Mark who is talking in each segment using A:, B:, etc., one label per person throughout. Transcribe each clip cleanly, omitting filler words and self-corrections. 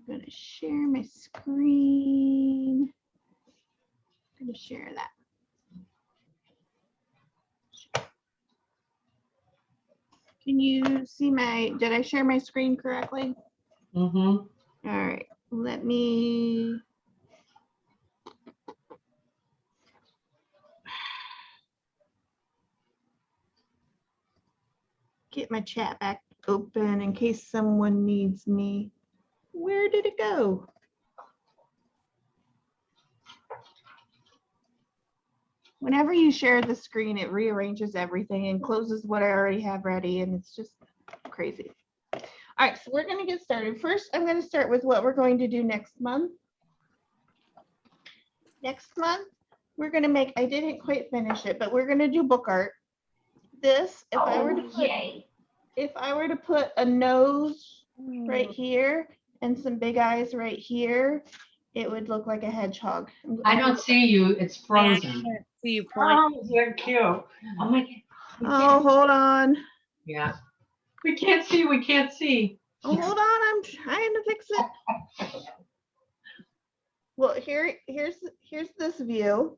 A: I'm going to share my screen. I'm going to share that. Can you see did I share my screen correctly?
B: Mm-hmm.
A: All right, let me. Get my chat back open in case someone needs me. Where did it go? Whenever you share the screen, it rearranges everything and closes what I already have ready, and it's just crazy. All right, so we're going to get started. First, I'm going to start with what we're going to do next month. Next month, we're going to make, I didn't quite finish it, but we're going to do book art. This, if I were to put a nose right here and some big eyes right here, it would look like a hedgehog.
B: I don't see you. It's
C: I
B: frozen.
C: can't see you point.
B: Oh, you're cute. Oh my God.
A: Oh, hold on.
B: Yeah. We can't see. We can't see.
A: Oh, hold on. I'm trying to fix it. Well, here's this view.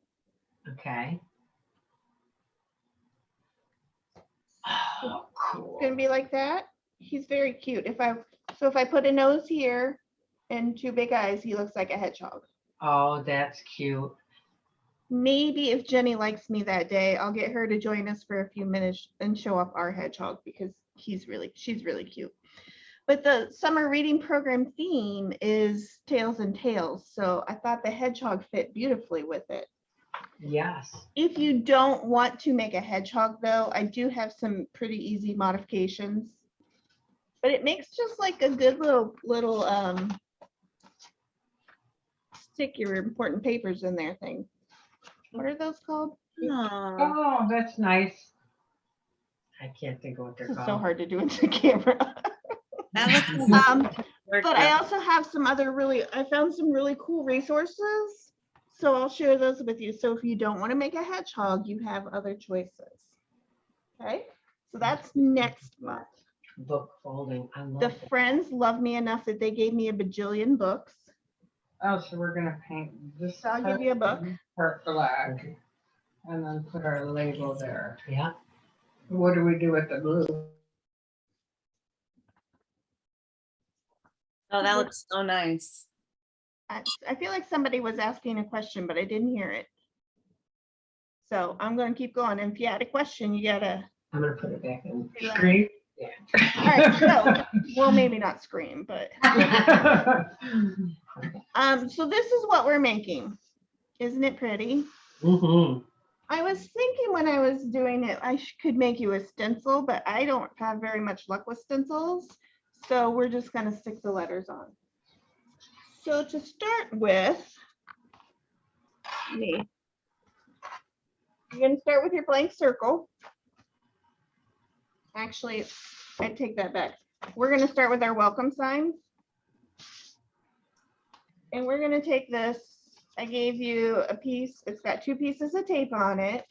B: Okay. Oh, cool.
A: It's gonna be like that. He's very cute. If I put a nose here and two big eyes, he looks like a hedgehog.
B: Oh, that's cute.
A: Maybe if Jenny likes me that day, I'll get her to join us for a few minutes and show off our hedgehog because she's really cute. But the summer reading program theme is Tails and Tales, so I thought the hedgehog fit beautifully with it.
B: Yes.
A: If you don't want to make a hedgehog, though, I do have some pretty easy modifications. But it makes just like a good little stick your important papers in there thing. What are those called?
C: Aw.
B: Oh, that's nice. I can't think of what they're
A: This is
B: called.
A: so hard to do into the camera.
C: That looks
A: But I also have some other I found some really cool resources. So I'll share those with you. So if you don't want to make a hedgehog, you have other choices. Okay, so that's next month.
B: Book folding. I love
A: The
B: it.
A: friends love me enough that they gave me a bajillion books.
D: Oh, so we're gonna paint this
A: So I'll give you a book.
D: part black and then put our label there.
B: Yeah.
D: What do we do with the blue?
C: Oh, that looks so nice.
A: I feel like somebody was asking a question, but I didn't hear it. So I'm going to keep going. And if you had a question, you gotta.
B: I'm gonna put it back in.
D: Screen?
B: Yeah.
A: All right, so well, maybe not scream, but so this is what we're making. Isn't it pretty?
B: Mm-hmm.
A: I was thinking when I was doing it, I could make you a stencil, but I don't have very much luck with stencils. So we're just going to stick the letters on. So to start with, you're going to start with your blank circle. Actually, I take that back. We're going to start with our welcome signs. And we're going to take this. I gave you a piece. It's got 2 pieces of tape on it.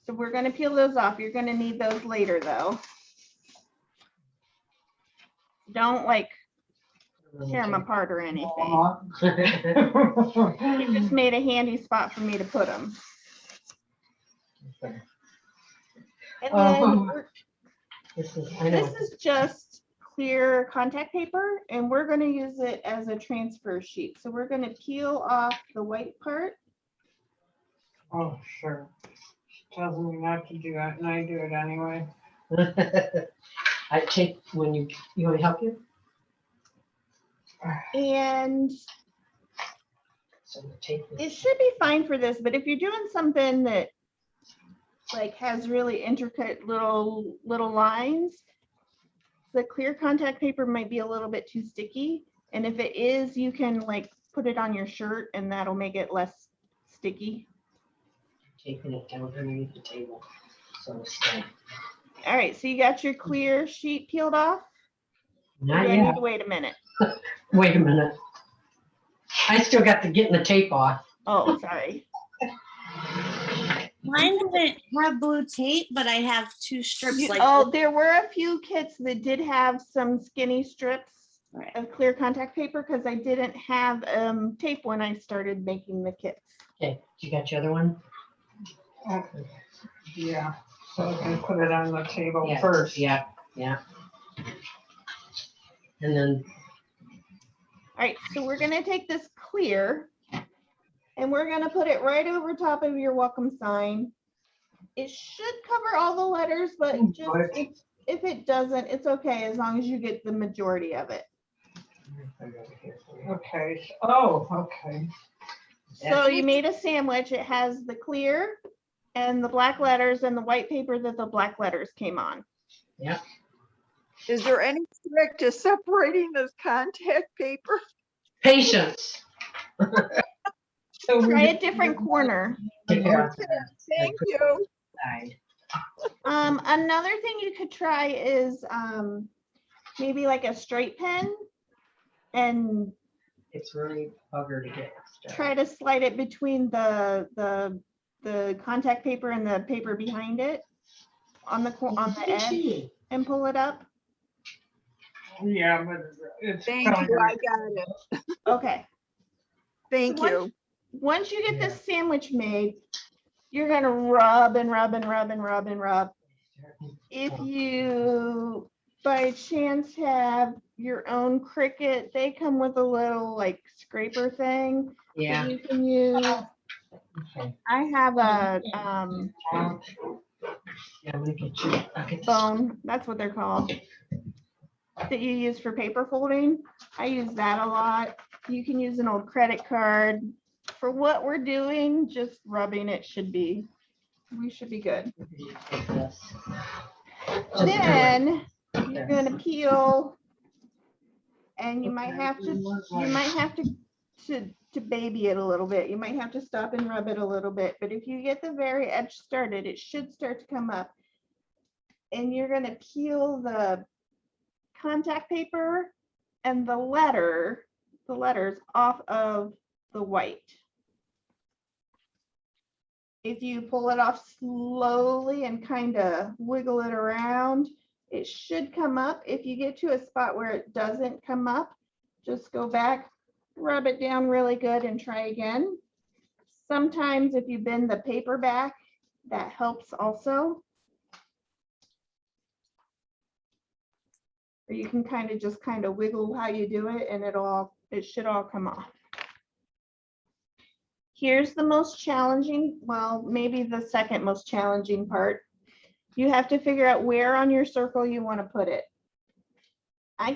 A: So we're going to peel those off. You're going to need those later, though. Don't like tear them apart or anything. It just made a handy spot for me to put them. And then
B: This
A: this is just clear contact paper, and we're going to use it as a transfer sheet. So we're going to peel off the white part.
D: Oh, sure. She tells me not to do that and I do it anyway.
B: I take when you want to help you?
A: And
B: So the tape
A: it should be fine for this, but if you're doing something that like has really intricate little lines, the clear contact paper might be a little bit too sticky. And if it is, you can like put it on your shirt and that'll make it less sticky.
B: taping it down underneath the table. So it's like,
A: All right, so you got your clear sheet peeled off? Or
B: not
A: do I need
B: yet.
A: to wait a minute?
B: Wait a minute. I still got to get the tape off.
A: Oh, sorry.
C: Mine doesn't have blue tape, but I have 2 strips like
A: Oh, there were a few kits that did have some skinny strips
C: Right.
A: of clear contact paper because I didn't have tape when I started making the kits.
B: Okay, you got your other one?
D: Yeah, so I can put it on the table
B: Yeah,
D: first.
B: Yeah, yeah. And then,
A: All right, so we're gonna take this clear and we're gonna put it right over top of your welcome sign. It should cover all the letters, but just if it doesn't, it's okay as long as you get the majority of it.
D: Okay, oh, okay.
A: So you made a sandwich. It has the clear and the black letters and the white paper that the black letters came on.
E: Is there any trick to separating this contact paper?
B: patience. So
A: Try a different corner.
E: Thank you.
A: Another thing you could try is maybe like a straight pen and
B: It's really bugger to get started.
A: try to slide it between the contact paper and the paper behind it on the edge and pull it up.
D: Yeah, but it's.
E: Thank you, I got it.
A: Okay.
E: Thank
A: So
E: you.
A: Once you get this sandwich made, you're gonna rub and rub and rub and rub and rub. If you by chance have your own Cricut, they come with a little like scraper thing that
B: Yeah.
A: you can use.
B: Okay.
A: I have a
B: Yeah, I'm gonna get you. I'll get
A: bone, that's what they're called, that you use for paper folding. I use that a lot. You can use an old credit card. For what we're doing, just rubbing it we should be good.
B: this.
A: Then you're gonna peel, and you might have to baby it a little bit. You might have to stop and rub it a little bit, but if you get the very edge started, it should start to come up. And you're gonna peel the contact paper and the letters off of the white. If you pull it off slowly and kind of wiggle it around, it should come up. If you get to a spot where it doesn't come up, just go back, rub it down really good and try again. Sometimes if you bend the paper back, that helps also. Or you can just kind of wiggle how you do it and it should all come off. Here's the most challenging, well, maybe the second most challenging part. You have to figure out where on your circle you want to put it. I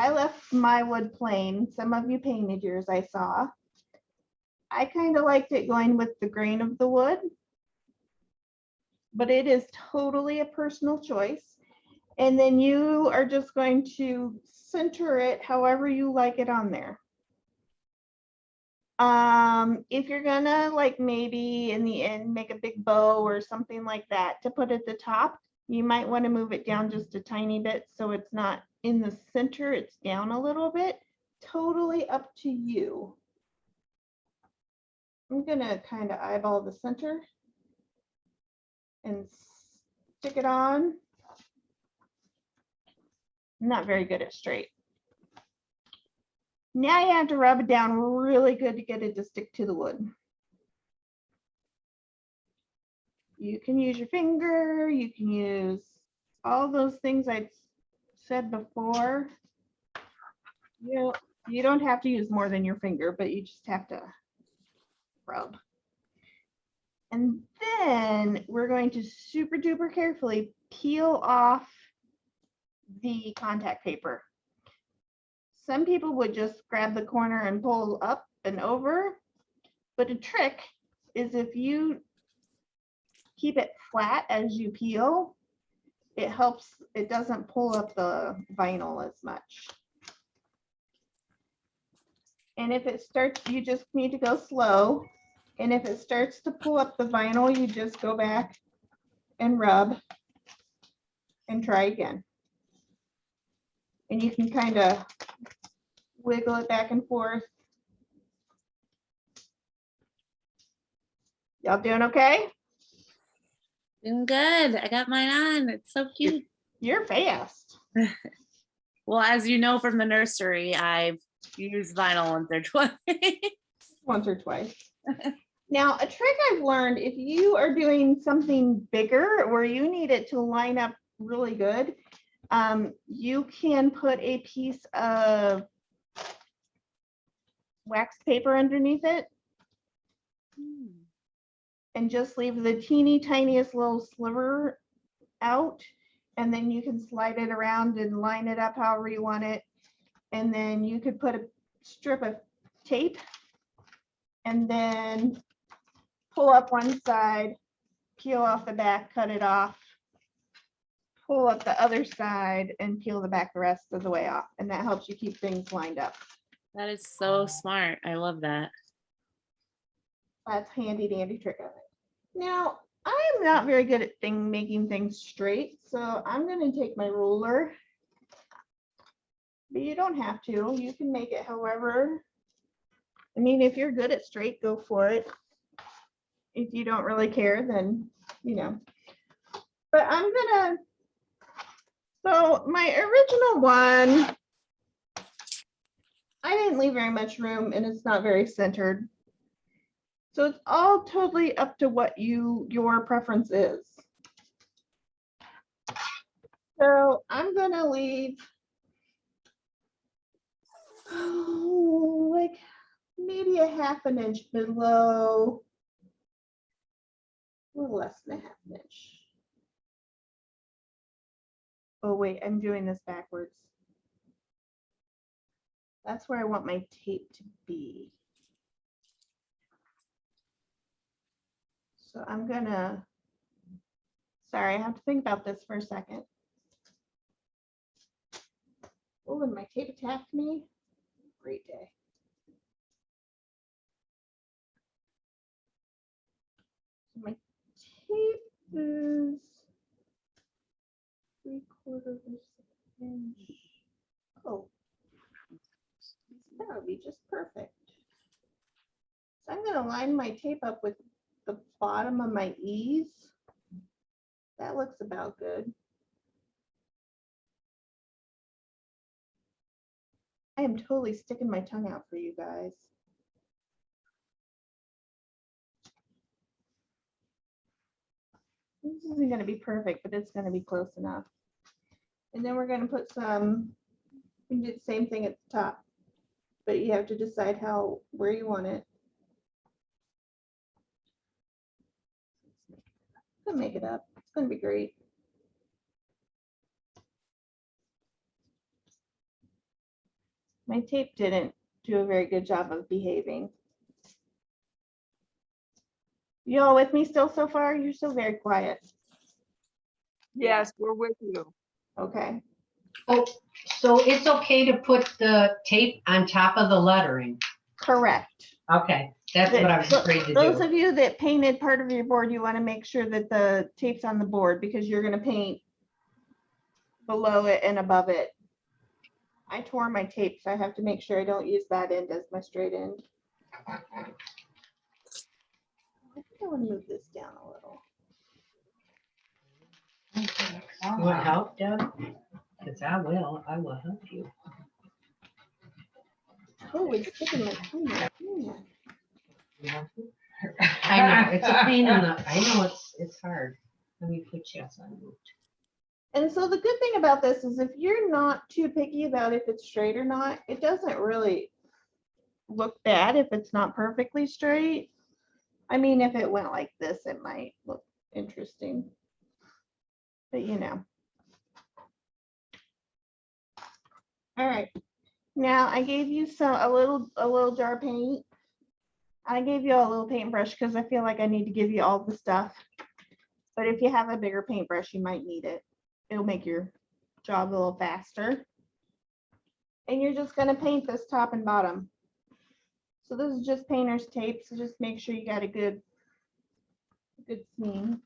A: left my wood plain. Some of you painted yours, I saw. I kind of liked it going with the grain of the wood, but it is totally a personal choice. And then you are just going to center it however you like it on there. If you're gonna maybe in the end make a big bow or something like that to put at the top, you might want to move it down just a tiny bit so it's not in the center, it's down a little bit. Totally up to you. I'm gonna kind of eyeball the center and stick it on. I'm not very good at straight. Now you have to rub it down really good to get it to stick to the wood. You can use your finger, you can use all those things I said before. You don't have to use more than your finger, but you just have to rub. And then we're going to super duper carefully peel off the contact paper. Some people would just grab the corner and pull up and over, but a trick is if you keep it flat as you peel, it doesn't pull up the vinyl as much. And if it starts, you just need to go slow. And if it starts to pull up the vinyl, you just go back and rub and try again. And you can kind of wiggle it back and forth. Y'all doing okay?
C: Doing good. I got mine on. It's so cute.
A: You're fast.
C: Well, as you know from the nursery, I've used vinyl once or twice.
A: Once or twice. Now, a trick I've learned, if you are doing something bigger where you need it to line up really good, you can put a piece of wax paper underneath it and just leave the teeny tiniest little sliver out. And then you can slide it around and line it up however you want it. And then you could put a strip of tape and then pull up one side, peel off the back, cut it off, pull up the other side and peel the back the rest of the way off. And that helps you keep things lined up.
C: That is so smart. I love that.
A: That's handy dandy trick of it. Now, I am not very good at making things straight, so I'm going to take my ruler. But you don't have to. You can make it however. I mean, if you're good at straight, go for it. If you don't really care, then, you know. But I'm gonna, so my original one, I didn't leave very much room and it's not very centered. So it's all totally up to what your preference is. So I'm gonna leave like maybe a ½ an inch below, a little less than a ½ an inch. Oh wait, I'm doing this backwards. That's where I want my tape to be. So I'm gonna, sorry, I have to think about this for a second. Oh, and my tape attacked me. Great day. So my tape is 3/4 inch. Oh, that would be just perfect. So I'm going to line my tape up with the bottom of my E's. That looks about good. I am totally sticking my tongue out for you guys. This isn't going to be perfect, but it's going to be close enough. And then we're going to put some, we can do the same thing at the top, but you have to decide where you want it. I'm going to make it up. It's going to be great. My tape didn't do a very good job of behaving. You all with me still so far? You're still very quiet.
E: Yes, we're with you.
A: Okay.
B: Oh, so it's okay to put the tape on top of the lettering?
A: Correct.
B: Okay, that's what I was afraid to
A: Those
B: do.
A: of you that painted part of your board, you want to make sure that the tape's on the board because you're going to paint below it and above it. I tore my tape, so I have to make sure I don't use that end as my straight end. I think I want to move this down a little.
B: You want help, Deb? Because I will help you.
A: Oh, it's sticking my tongue out. Yeah.
B: I know, it's a pain in the, I know it's hard. Let me put yes on it.
A: And so the good thing about this is if you're not too picky about if it's straight or not, it doesn't really look bad if it's not perfectly straight. I mean, if it went like this, it might look interesting. But you know. All right. Now I gave you a little jar of paint. I gave you a little paintbrush because I feel like I need to give you all the stuff. But if you have a bigger paintbrush, you might need it. It'll make your job a little faster. And you're just going to paint this top and bottom. So this is just painter's tape. So just make sure you got a good seam.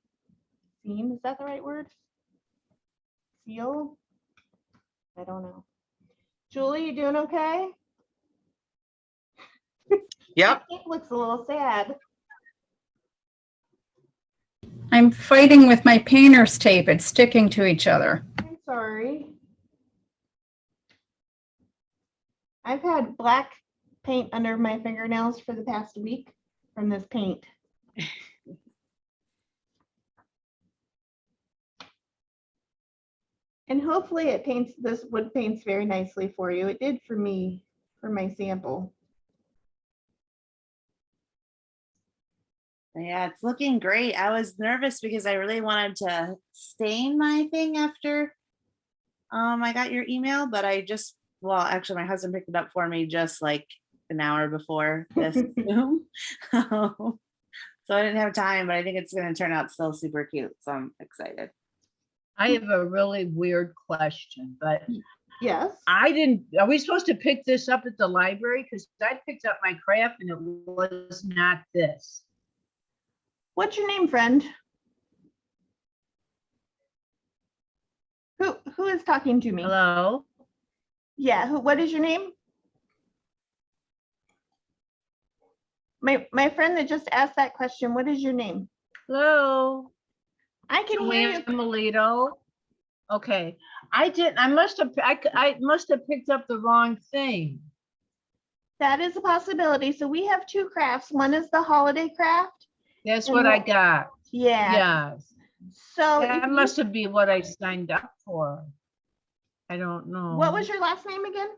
A: Seam, is that the right word? Seal? I don't know. Julie, you doing okay?
F: Yep.
A: It looks a little sad.
G: I'm fighting with my painter's tape. It's sticking to each other.
A: I'm sorry. I've had black paint under my fingernails for the past week from this paint. And hopefully it paints, this wood paints very nicely for you. It did for me, for my sample.
C: Yeah, it's looking great. I was nervous because I really wanted to stain my thing after I got your email, but well, actually my husband picked it up for me just like an hour before this Zoom. So I didn't have time, but I think it's going to turn out still super cute. So I'm excited.
F: I have a really weird question, but
A: Yes.
F: are we supposed to pick this up at the library? Because I picked up my craft and it was not this.
A: What's your name, friend? Who is talking to me?
F: Hello?
A: Yeah, what is your name? My friend that just asked that question, what is your name?
F: Hello?
A: I can hear
F: Joanne
A: you.
F: Melito? Okay, I must have picked up the wrong thing.
A: That is a possibility. So we have two crafts. One is the holiday craft.
F: That's
A: And
F: what I
A: what-
F: got.
A: Yeah.
F: Yes,
A: So if
F: that
A: you-
F: must have been what I signed up for. I don't know.
A: what was your last name again?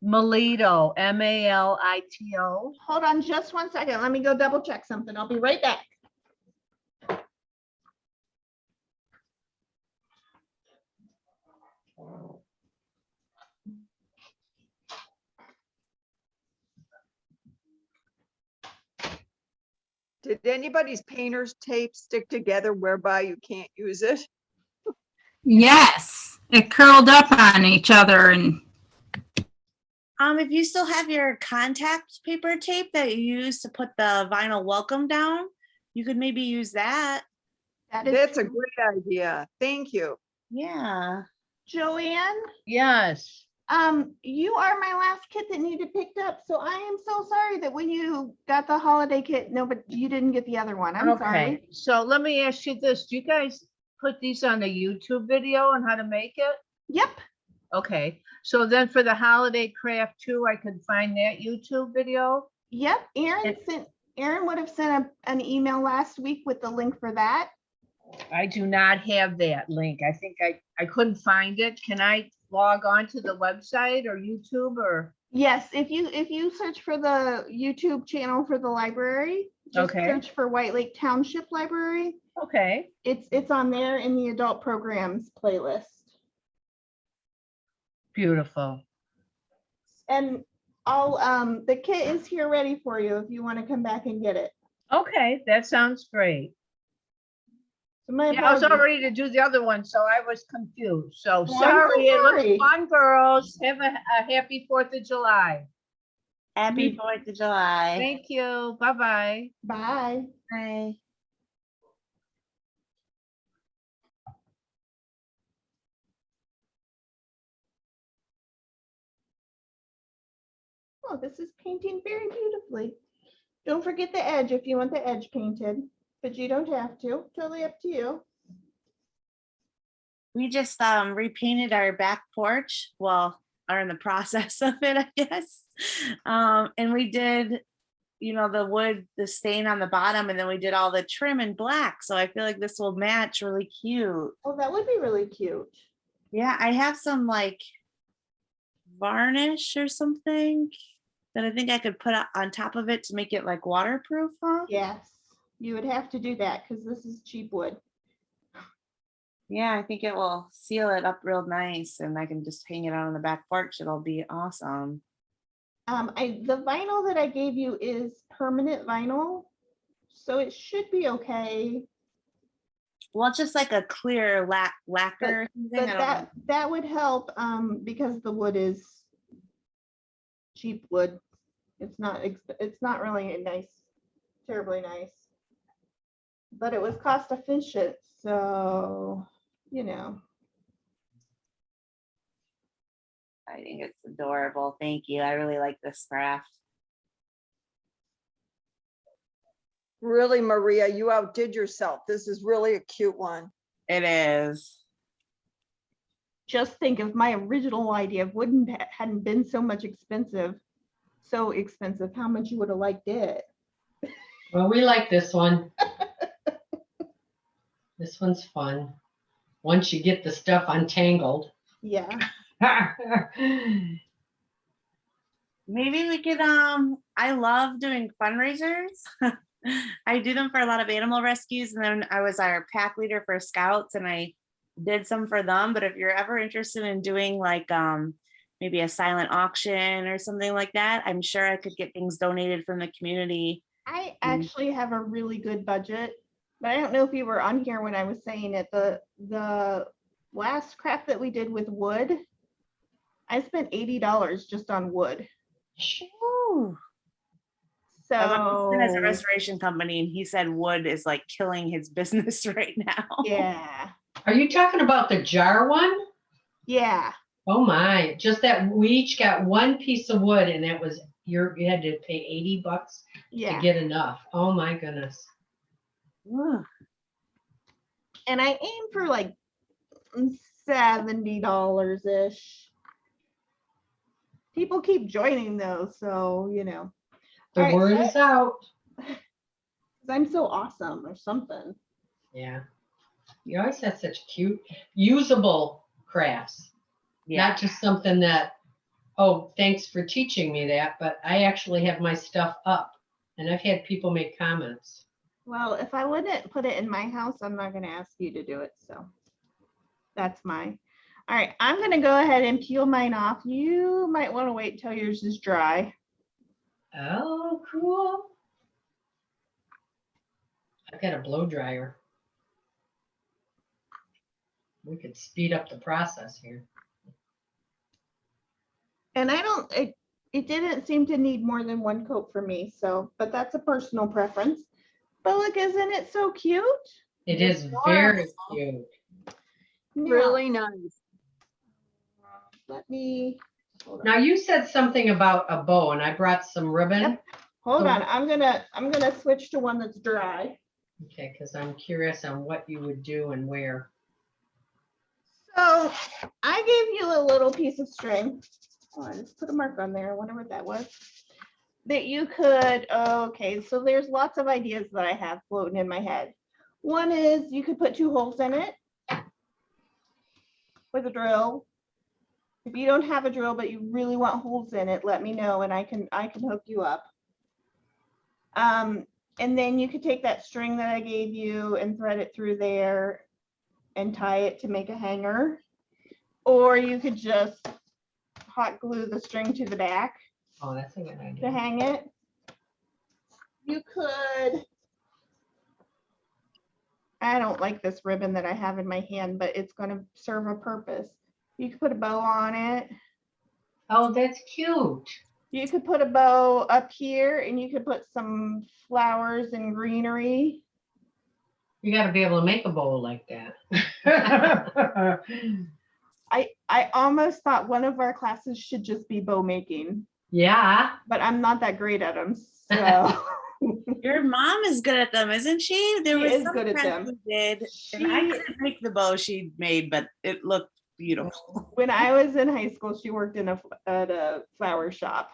F: Melito, Malito.
A: Hold on just 1 second. Let me go double check something. I'll be right back.
E: Did anybody's painter's tape stick together whereby you can't use it?
G: Yes, it curled up on each other and
C: If you still have your contact paper tape that you use to put the vinyl welcome down, you could maybe use that.
A: That is
E: That's a great idea. Thank you.
C: Yeah.
A: Joanne.
F: Yes.
A: You are my last kit that needed picked up. So I am so sorry that when you got the holiday kit, no, but you didn't get the other one. I'm sorry.
F: Okay, so let me ask you this. Do you guys put these on a YouTube video on how to make it?
A: Yep.
F: Okay, so then for the holiday craft too, I could find that YouTube video?
A: Yep. Aaron would have sent an email last week with the link for that.
F: I do not have that link. I think I couldn't find it. Can I log on to the website or YouTube or?
A: Yes, if you search for the YouTube channel for the library, just
F: Okay.
A: search for White Lake Township Library.
F: Okay,
A: It's on there in the adult programs playlist.
F: beautiful.
A: And the kit is here ready for you if you want to come back and get it.
F: Okay, that sounds great.
A: So my
F: Yeah, I was all
A: apologies.
F: ready to do the other one, so I was confused. So
A: I'm so
F: sorry, it
A: sorry.
F: looks fun, girls. Have a happy 4th of July.
C: Happy 4th of July.
F: Thank you. Bye-bye.
A: Bye.
C: Bye.
A: Oh, this is painting very beautifully. Don't forget the edge if you want the edge painted, but you don't have to. Totally up to you.
C: We just repainted our back porch. Well, are in the process of it, I guess. And we did, the wood, the stain on the bottom, and then we did all the trim in black. So I feel like this will match really cute.
A: Oh, that would be really cute.
C: Yeah, I have some like varnish or something that I think I could put on top of it to make it like waterproof, huh?
A: Yes, you would have to do that because this is cheap wood.
C: Yeah, I think it will seal it up real nice and I can just hang it out on the back porch. It'll be awesome.
A: The vinyl that I gave you is permanent vinyl, so it should be okay.
C: Well, it's just like a clear lacquer.
A: But that would help because the wood is cheap wood. It's not really nice, terribly nice. But it was cost efficient, so
C: I think it's adorable. Thank you. I really like this craft.
E: Really, Maria, you outdid yourself. This is really a cute one.
C: It is.
A: just think if my original idea of hadn't been so expensive, how much you would have liked it.
B: Well, we like this one. This one's fun. Once you get the stuff untangled.
A: Yeah.
C: Maybe we could, I love doing fundraisers. I do them for a lot of animal rescues, and then I was our pack leader for scouts and I did some for them. But if you're ever interested in doing like maybe a silent auction or something like that, I'm sure I could get things donated from the community.
A: I actually have a really good budget, but I don't know if you were on here when I was saying it. The last craft that we did with wood, I spent $80 just on wood.
C: Ooh. My husband has a
A: So
C: restoration company, and he said wood is like killing his business right now.
A: yeah,
B: Are you talking about the jar one?
A: yeah,
B: Oh my, just that we each got one piece of wood and it was, you had to pay $80 to
A: yeah.
B: get enough. Oh my goodness.
C: Ugh.
A: And I aim for like $70-ish. People keep joining though, so you know.
B: The
A: All right,
B: word
A: so
B: is out.
A: I'm so awesome or something.
B: Yeah. You always have such cute, usable crafts.
C: Yeah.
B: Not just something that, oh, thanks for teaching me that, but I actually have my stuff up and I've had people make comments.
A: Well, if I wouldn't put it in my house, I'm not going to ask you to do it. So that's mine. All right, I'm going to go ahead and peel mine off. You might want to wait until yours is dry.
B: Oh, cool. I've got a blow dryer. We could speed up the process here.
A: And it didn't seem to need more than one coat for me. So, but that's a personal preference. But look, isn't it so cute?
B: It is very cute.
A: Now,
E: Really nice.
A: let me, hold on.
B: Now you said something about a bow and I brought some ribbon.
A: Yep. Hold
B: So-
A: on, I'm gonna switch to one that's dry.
B: Okay, because I'm curious on what you would do and where.
A: So I gave you a little piece of string. Oh, I just put a mark on there. I wonder what that was. That you could, okay, so there's lots of ideas that I have floating in my head. One is you could put 2 holes in it with a drill. If you don't have a drill, but you really want holes in it, let me know and I can hook you up. And then you could take that string that I gave you and thread it through there and tie it to make a hanger. Or you could just hot glue the string to the back
B: Oh, that's a good
A: to
B: idea.
A: hang it. You could, I don't like this ribbon that I have in my hand, but it's going to serve a purpose. You could put a bow on it.
B: Oh, that's cute.
A: You could put a bow up here and you could put some flowers and greenery.
B: You got to be able to make a bow like that.
A: I almost thought one of our classes should just be bow making,
B: Yeah.
A: but I'm not that great at them. So
C: Your mom is good at them, isn't she? There
A: She
C: was
A: is
C: some
A: good at
C: friend
A: them.
C: who did, and I
A: She-
C: couldn't make the bow she made, but it looked beautiful.
A: when I was in high school, she worked at a flower shop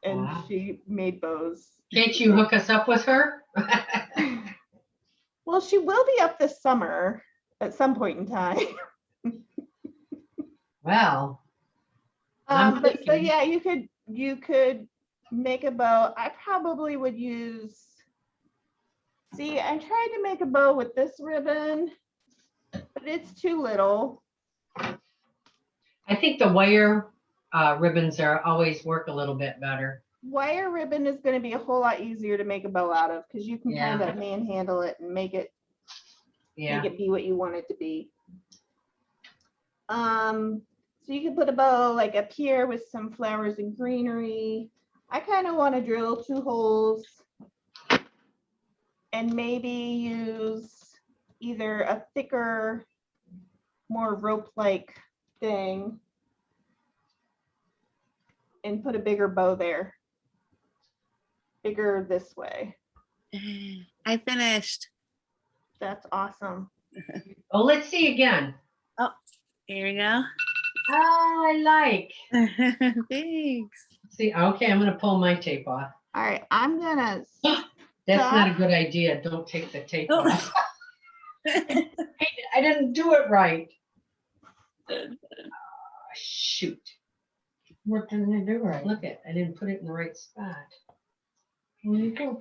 A: and
B: Wow.
A: she made bows.
B: Can't you hook us up with her?
A: Well, she will be up this summer at some point in time.
B: Well, I'm
A: But so
B: thinking-
A: yeah, you could make a bow. I probably would use, see, I tried to make a bow with this ribbon, but it's too little.
B: I think the wire ribbons are always work a little bit better.
A: Wire ribbon is going to be a whole lot easier to make a bow out of because you can
B: Yeah.
A: kind of manhandle it and make it
B: Yeah.
A: be what you want it to be. So you could put a bow like up here with some flowers and greenery. I kind of want to drill 2 holes and maybe use either a thicker, more rope-like thing and put a bigger bow there. Bigger this way.
C: I finished.
A: That's awesome.
B: Oh, let's see again.
C: Here we go.
B: Oh, I like.
C: Thanks.
B: See, okay, I'm gonna pull my tape off.
A: All right, I'm gonna,
B: That's not a good idea. Don't take the tape
C: Oh.
B: off. I didn't do it right. Oh, shoot.
D: What didn't you do right?
B: Look it, I didn't put it in the right spot. Well, you go